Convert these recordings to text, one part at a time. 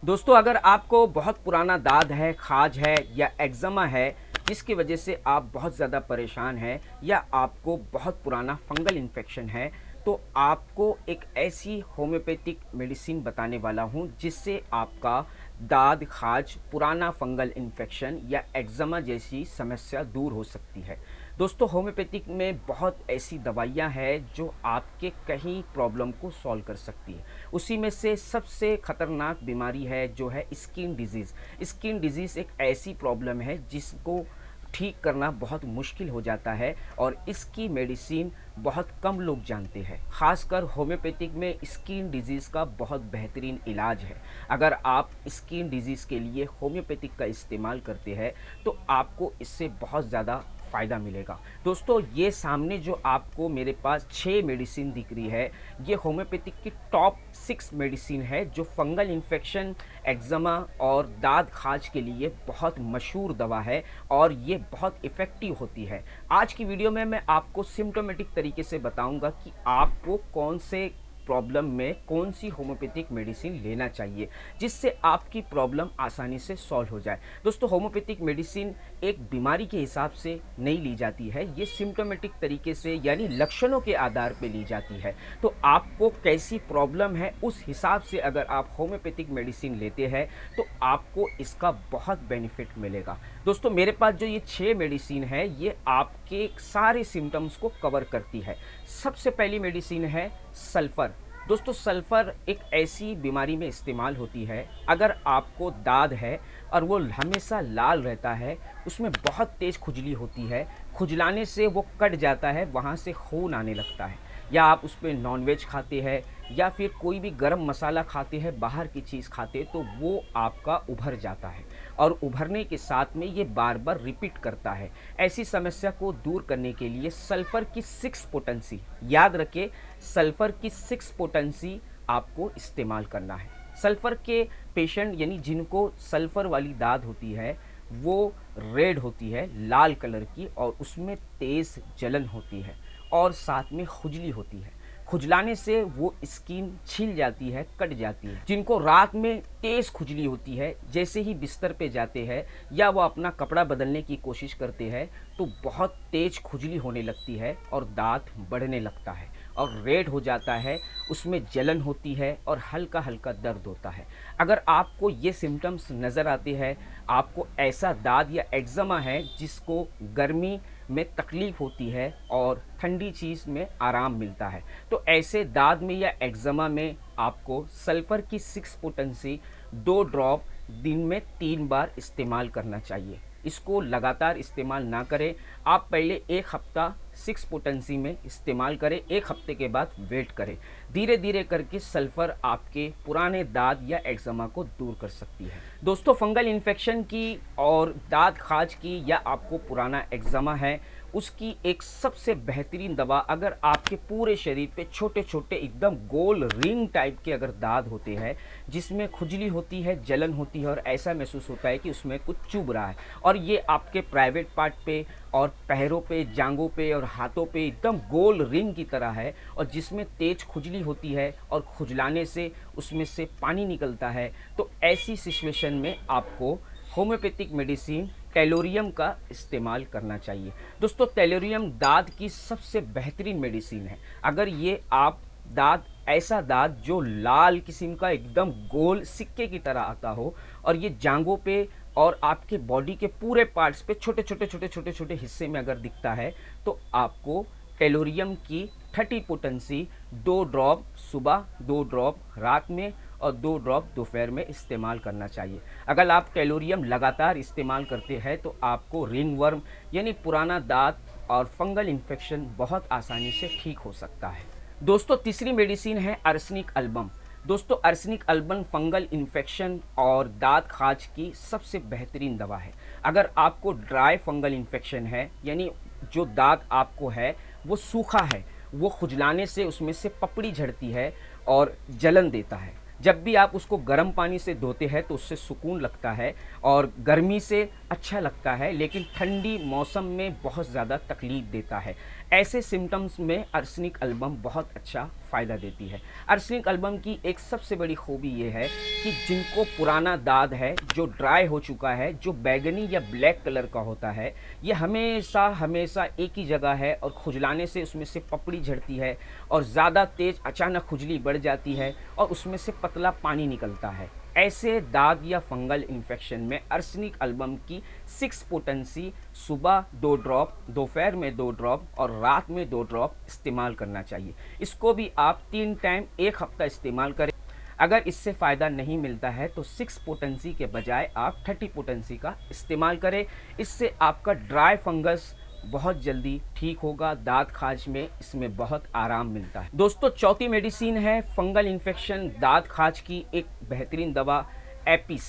दोस्तों, अगर आपको बहुत पुराना दाद है, खाज है या एक्ज़मा है, जिसकी वजह से आप बहुत ज़्यादा परेशान हैं या आपको बहुत पुराना फंगल इन्फेक्शन है, तो आपको एक ऐसी होम्योपैथिक मेडिसिन बताने वाला हूँ जिससे आपका दाद, खाज, पुराना फंगल इन्फेक्शन या एक्ज़मा जैसी समस्या दूर हो सकती है। दोस्तों, होम्योपैथिक में बहुत ऐसी दवाइयाँ हैं जो आपके कई प्रॉब्लम को सॉल्व कर सकती है। उसी में से सबसे ख़तरनाक बीमारी है जो है स्किन डिजीज़। स्किन डिजीज़ एक ऐसी प्रॉब्लम है जिसको ठीक करना बहुत मुश्किल हो जाता है और इसकी मेडिसिन बहुत कम लोग जानते हैं। ख़ासकर होम्योपैथिक में स्किन डिजीज़ का बहुत बेहतरीन इलाज है। अगर आप स्किन डिजीज़ के लिए होम्योपैथिक का इस्तेमाल करते हैं तो आपको इससे बहुत ज़्यादा फ़ायदा मिलेगा। दोस्तों, ये सामने जो आपको मेरे पास 6 मेडिसिन दिख रही है, ये होम्योपैथिक की टॉप 6 मेडिसिन है जो फंगल इन्फेक्शन, एक्ज़मा और दाद खाज के लिए बहुत मशहूर दवा है और ये बहुत इफ़ेक्टिव होती है। आज की वीडियो में मैं आपको सिम्टोमेटिक तरीके से बताऊंगा कि आपको कौन से प्रॉब्लम में कौन सी होम्योपैथिक मेडिसिन लेना चाहिए जिससे आपकी प्रॉब्लम आसानी से सॉल्व हो जाए। दोस्तों, होम्योपैथिक मेडिसिन एक बीमारी के हिसाब से नहीं ली जाती है, ये सिम्टोमेटिक तरीके से यानी लक्षणों के आधार पर ली जाती है। तो आपको कैसी प्रॉब्लम है उस हिसाब से अगर आप होम्योपैथिक मेडिसिन लेते हैं तो आपको इसका बहुत बेनिफिट मिलेगा। दोस्तों, मेरे पास जो ये 6 मेडिसिन है ये आपके सारे सिम्टम्स को कवर करती है। सबसे पहली मेडिसिन है सल्फ़र। दोस्तों, सल्फ़र एक ऐसी बीमारी में इस्तेमाल होती है अगर आपको दाद है और वो हमेशा लाल रहता है, उसमें बहुत तेज़ खुजली होती है, खुजलाने से वो कट जाता है, वहाँ से खून आने लगता है, या आप उस पर नॉनवेज खाते हैं या फिर कोई भी गरम मसाला खाते हैं, बाहर की चीज़ खाते हैं, तो वो आपका उभर जाता है और उभरने के साथ में ये बार बार रिपीट करता है। ऐसी समस्या को दूर करने के लिए सल्फ़र की 6 पोटेंसी, याद रखें, सल्फ़र की 6 पोटेंसी आपको इस्तेमाल करना है। सल्फ़र के पेशेंट यानी जिनको सल्फ़र वाली दाद होती है वो रेड होती है, लाल कलर की, और उसमें तेज़ जलन होती है और साथ में खुजली होती है। खुजलाने से वो स्किन छिल जाती है, कट जाती है। जिनको रात में तेज़ खुजली होती है, जैसे ही बिस्तर पे जाते हैं या वो अपना कपड़ा बदलने की कोशिश करते हैं तो बहुत तेज़ खुजली होने लगती है और दांत बढ़ने लगता है और रेड हो जाता है, उसमें जलन होती है और हल्का हल्का दर्द होता है। अगर आपको ये सिम्टम्स नज़र आते हैं, आपको ऐसा दाद या एक्ज़मा है जिसको गर्मी में तकलीफ़ होती है और ठंडी चीज़ में आराम मिलता है, तो ऐसे दाद में या एक्ज़मा में आपको सल्फ़र की 6 पोटेंसी 2 ड्रॉप दिन में 3 बार इस्तेमाल करना चाहिए। इसको लगातार इस्तेमाल ना करें। आप पहले 1 हफ्ता 6 पोटेंसी में इस्तेमाल करें, 1 हफ्ते के बाद वेट करें। धीरे धीरे करके सल्फ़र आपके पुराने दाद या एक्ज़मा को दूर कर सकती है। दोस्तों, फंगल इन्फेक्शन की और दाद खाज की या आपको पुराना एक्ज़मा है उसकी एक सबसे बेहतरीन दवा, अगर आपके पूरे शरीर पे छोटे छोटे एकदम गोल रिंग टाइप के अगर दाद होते हैं जिसमें खुजली होती है, जलन होती है और ऐसा महसूस होता है कि उसमें कुछ चुभ रहा है, और ये आपके प्राइवेट पार्ट पे और पैरों पे, जांघों पे और हाथों पे एकदम गोल रिंग की तरह है और जिसमें तेज खुजली होती है और खुजलाने से उसमें से पानी निकलता है, तो ऐसी सिचुएशन में आपको होम्योपैथिक मेडिसिन टेलोरियम का इस्तेमाल करना चाहिए। दोस्तों, टेलोरियम दाद की सबसे बेहतरीन मेडिसिन है। अगर ये आप दाद, ऐसा दाद जो लाल किस्म का एकदम गोल सिक्के की तरह आता हो और ये जांघों पे और आपके बॉडी के पूरे पार्ट्स पे छोटे छोटे हिस्से में अगर दिखता है तो आपको टेलोरियम की 30 पोटेंसी 2 ड्रॉप सुबह, 2 ड्रॉप रात में और 2 ड्रॉप दोपहर में इस्तेमाल करना चाहिए। अगर आप टेलोरियम लगातार इस्तेमाल करते हैं तो आपको रिंग वर्म यानी पुराना दांत और फंगल इन्फेक्शन बहुत आसानी से ठीक हो सकता है। दोस्तों, तीसरी मेडिसिन है आर्सेनिक अल्बम। दोस्तों, आर्सेनिक अल्बम फंगल इन्फेक्शन और दांत खाज की सबसे बेहतरीन दवा है। अगर आपको ड्राई फंगल इन्फेक्शन है यानी जो दांत आपको है वो सूखा है, वो खुजलाने से उसमें से पपड़ी झड़ती है और जलन देता है, जब भी आप उसको गर्म पानी से धोते हैं तो उससे सुकून लगता है और गर्मी से अच्छा लगता है, लेकिन ठंडी मौसम में बहुत ज़्यादा तकलीफ़ देता है। ऐसे सिम्टम्स में अर्सेनिक एल्बम बहुत अच्छा फ़ायदा देती है। अर्सेनिक एल्बम की एक सबसे बड़ी खूबी ये है कि जिनको पुराना दाद है, जो ड्राई हो चुका है, जो बैंगनी या ब्लैक कलर का होता है, ये हमेशा हमेशा एक ही जगह है और खुजलाने से उसमें से पपड़ी झड़ती है और ज़्यादा तेज़ अचानक खुजली बढ़ जाती है और उसमें से पतला पानी निकलता है। ऐसे दाग या फंगल इन्फेक्शन में अर्सेनिक एल्बम की 6 पोटेंसी सुबह 2 ड्रॉप, दोपहर में 2 ड्रॉप और रात में 2 ड्रॉप इस्तेमाल करना चाहिए। इसको भी आप 3 टाइम 1 हफ्ता इस्तेमाल करें। अगर इससे फ़ायदा नहीं मिलता है तो 6 पोटेंसी के बजाय आप 30 पोटेंसी का इस्तेमाल करें। इससे आपका ड्राई फंगस बहुत जल्दी ठीक होगा। दांत खाज में इसमें बहुत आराम मिलता है। दोस्तों, चौथी मेडिसिन है फंगल इन्फेक्शन दांत खाज की एक बेहतरीन दवा एपिस।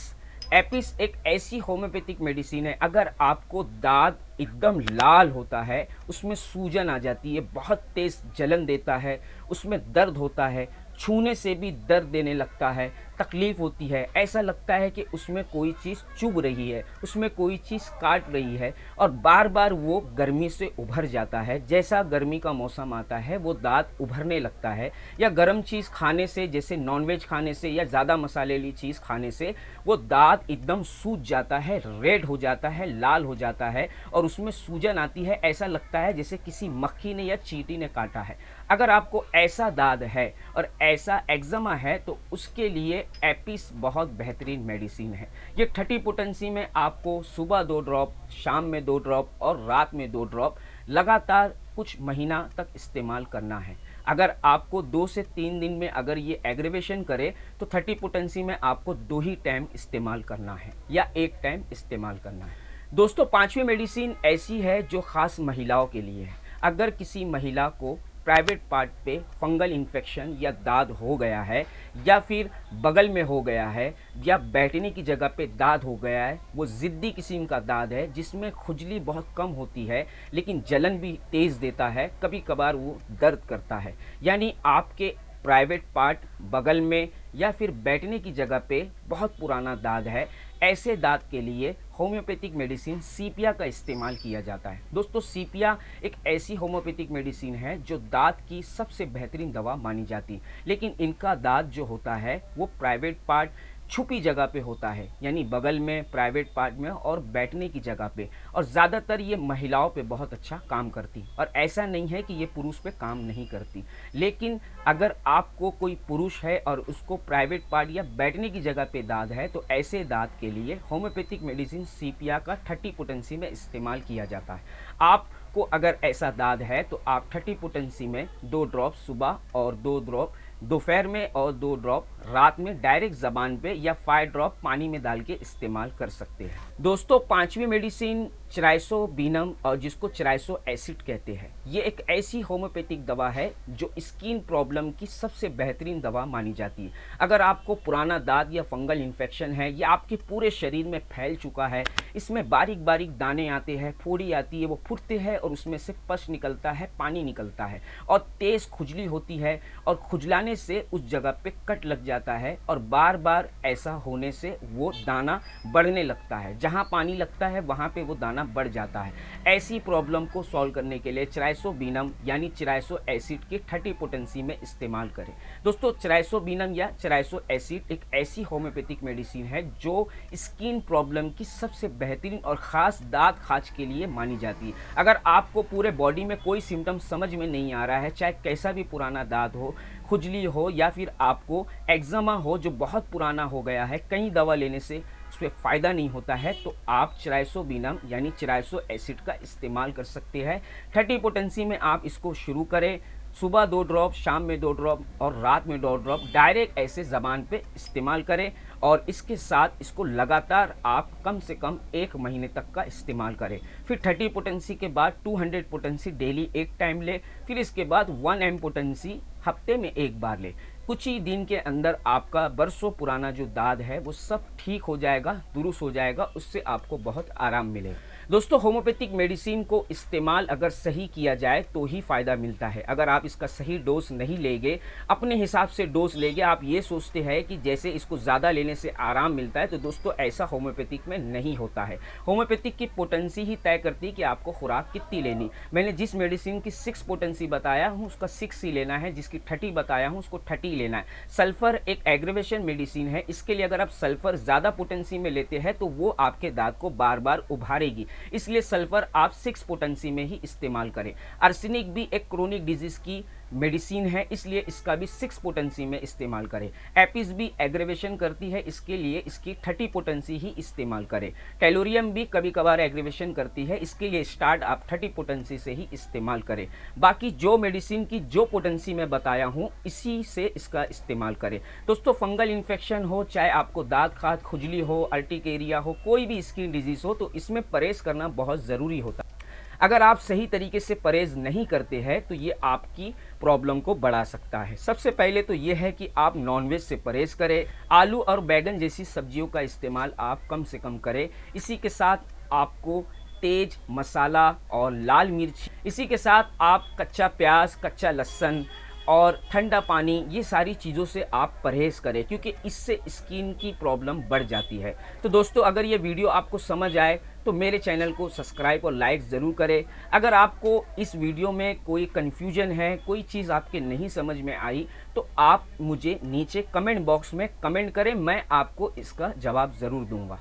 एपिस एक ऐसी होम्योपैथिक मेडिसिन है, अगर आपको दांत एकदम लाल होता है, उसमें सूजन आ जाती है, बहुत तेज़ जलन देता है, उसमें दर्द होता है, छूने से भी दर्द देने लगता है, तकलीफ़ होती है, ऐसा लगता है कि उसमें कोई चीज़ चुभ रही है, उसमें कोई चीज़ काट रही है और बार बार वो गर्मी से उभर जाता है। जैसा गर्मी का मौसम आता है वो दांत उभरने लगता है, या गर्म चीज़ खाने से, जैसे नॉनवेज खाने से या ज़्यादा मसालेली चीज़ खाने से वो दांत एकदम सूज जाता है, रेड हो जाता है, लाल हो जाता है और उसमें सूजन आती है। ऐसा लगता है जैसे किसी मक्खी ने या चींटी ने काटा है। अगर आपको ऐसा दाद है और ऐसा एक्जिमा है तो उसके लिए एपिस बहुत बेहतरीन मेडिसिन है। ये 30 पोटेंसी में आपको सुबह 2 ड्रॉप, शाम में 2 ड्रॉप और रात में 2 ड्रॉप लगातार कुछ महीना तक इस्तेमाल करना है। अगर आपको 2 से 3 दिन में अगर ये एग्रीवेशन करे तो 30 पोटेंसी में आपको 2 ही टाइम इस्तेमाल करना है या 1 टाइम इस्तेमाल करना है। दोस्तों, 5वीं मेडिसिन ऐसी है जो ख़ास महिलाओं के लिए है। अगर किसी महिला को प्राइवेट पार्ट पे फंगल इन्फेक्शन या दाद हो गया है, या फिर बगल में हो गया है, या बैठने की जगह पे दाद हो गया है, वो ज़िद्दी किस्म का दाद है जिसमें खुजली बहुत कम होती है लेकिन जलन भी तेज़ देता है, कभी कभार वो दर्द करता है, यानी आपके प्राइवेट पार्ट, बगल में या फिर बैठने की जगह पे बहुत पुराना दाद है, ऐसे दांत के लिए होम्योपैथिक मेडिसिन सीपिया का इस्तेमाल किया जाता है। दोस्तों, सीपिया एक ऐसी होम्योपैथिक मेडिसिन है जो दांत की सबसे बेहतरीन दवा मानी जाती है, लेकिन इनका दांत जो होता है वो प्राइवेट पार्ट, छुपी जगह पे होता है, यानी बगल में, प्राइवेट पार्ट में और बैठने की जगह पे, और ज़्यादातर ये महिलाओं पे बहुत अच्छा काम करती। और ऐसा नहीं है कि ये पुरुष पे काम नहीं करती, लेकिन अगर आपको कोई पुरुष है और उसको प्राइवेट पार्ट या बैठने की जगह पे दाद है तो ऐसे दाद के लिए होम्योपैथिक मेडिसिन सीपिया का 30 पोटेंसी में इस्तेमाल किया जाता है। आपको अगर ऐसा दाद है तो आप 30 पोटेंसी में 2 ड्रॉप सुबह और 2 ड्रॉप दोपहर में और 2 ड्रॉप रात में डायरेक्ट ज़बान पे या 5 ड्रॉप पानी में डाल के इस्तेमाल कर सकते हैं। दोस्तों, 5वीं मेडिसिन चिराइसोबीनम, और जिसको चिराइसो एसिड कहते हैं, ये एक ऐसी होम्योपैथिक दवा है जो स्किन प्रॉब्लम की सबसे बेहतरीन दवा मानी जाती है। अगर आपको पुराना दाद या फंगल इन्फेक्शन है या आपके पूरे शरीर में फैल चुका है, इसमें बारीक बारीक दाने आते हैं, फोड़ी आती है, वो फूटते हैं और उसमें से पस निकलता है, पानी निकलता है और तेज़ खुजली होती है और खुजलाने से उस जगह पे कट लग जाता है और बार बार ऐसा होने से वो दाना बढ़ने लगता है, जहाँ पानी लगता है वहाँ पे वो दाना बढ़ जाता है। ऐसी प्रॉब्लम को सॉल्व करने के लिए चिराइसोबीनम यानी चिराइसो एसिड की 30 पोटेंसी में इस्तेमाल करें। दोस्तों, चिराइसोबीनम या चिराइसो एसिड एक ऐसी होम्योपैथिक मेडिसिन है जो स्किन प्रॉब्लम की सबसे बेहतरीन और ख़ास दांत खाज के लिए मानी जाती है। अगर आपको पूरे बॉडी में कोई सिम्टम समझ में नहीं आ रहा है, चाहे कैसा भी पुराना दांत हो, खुजली हो या फिर आपको एक्जिमा हो जो बहुत पुराना हो गया है, कई दवा लेने से उसमें फ़ायदा नहीं होता है, तो आप चिराइसोबीनम यानी चिराइसो एसिड का इस्तेमाल कर सकते हैं। 30 पोटेंसी में आप इसको शुरू करें, सुबह 2 ड्रॉप, शाम में 2 ड्रॉप और रात में 2 ड्रॉप डायरेक्ट ऐसे ज़बान पे इस्तेमाल करें और इसके साथ इसको लगातार आप कम से कम 1 महीने तक का इस्तेमाल करें। फिर 30 पोटेंसी के बाद 200 पोटेंसी डेली 1 टाइम ले, फिर इसके बाद 1 एम पोटेंसी हफ्ते में 1 बार ले। कुछ ही दिन के अंदर आपका बरसों पुराना जो दाद है वो सब ठीक हो जाएगा, दुरुस्त हो जाएगा, उससे आपको बहुत आराम मिलेगा। दोस्तों, होम्योपैथिक मेडिसिन को इस्तेमाल अगर सही किया जाए तो ही फ़ायदा मिलता है। अगर आप इसका सही डोज नहीं लेंगे, अपने हिसाब से डोज लेंगे, आप ये सोचते हैं कि जैसे इसको ज़्यादा लेने से आराम मिलता है, तो दोस्तों ऐसा होम्योपैथिक में नहीं होता है। होम्योपैथिक की पोटेंसी ही तय करती है कि आपको खुराक कितनी लेनी। मैंने जिस मेडिसिन की 6 पोटेंसी बताया हूँ उसका 6 ही लेना है, जिसकी 30 बताया हूँ उसको 30 लेना है। सल्फर एक एग्रीवेशन मेडिसिन है, इसके लिए अगर आप सल्फर ज़्यादा पोटेंसी में लेते हैं तो वो आपके दांत को बार बार उभारेगी, इसलिए सल्फर आप 6 पोटेंसी में ही इस्तेमाल करें। आर्सेनिक भी एक क्रोनिक डिजीज की मेडिसिन है, इसलिए इसका भी 6 पोटेंसी में इस्तेमाल करें। एपिस भी एग्रीवेशन करती है, इसके लिए इसकी 30 पोटेंसी ही इस्तेमाल करें। टेलोरियम भी कभी कभार एग्रीवेशन करती है, इसके लिए स्टार्ट आप 30 पोटेंसी से ही इस्तेमाल करें। बाकी जो मेडिसिन की जो पोटेंसी मैं बताया हूँ इसी से इसका इस्तेमाल करें। दोस्तों, फंगल इन्फेक्शन हो, चाहे आपको दांत खाज, खुजली हो, अर्टिकेरिया हो, कोई भी स्किन डिजीज हो, तो इसमें परहेज करना बहुत ज़रूरी होता है। अगर आप सही तरीके से परहेज नहीं करते हैं तो ये आपकी प्रॉब्लम को बढ़ा सकता है। सबसे पहले तो ये है कि आप नॉनवेज से परहेज करें, आलू और बैगन जैसी सब्जियों का इस्तेमाल आप कम से कम करें। इसी के साथ आपको तेज मसाला और लाल मिर्च, इसी के साथ आप कच्चा प्याज, कच्चा लहसुन और ठंडा पानी, ये सारी चीज़ों से आप परहेज़ करें, क्योंकि इससे स्किन की प्रॉब्लम बढ़ जाती है। तो दोस्तों, अगर ये वीडियो आपको समझ आए तो मेरे चैनल को सब्सक्राइब और लाइक ज़रूर करें। अगर आपको इस वीडियो में कोई कन्फ्यूजन है, कोई चीज़ आपके नहीं समझ में आई, तो आप मुझे नीचे कमेंट बॉक्स में कमेंट करें, मैं आपको इसका जवाब ज़रूर दूंगा।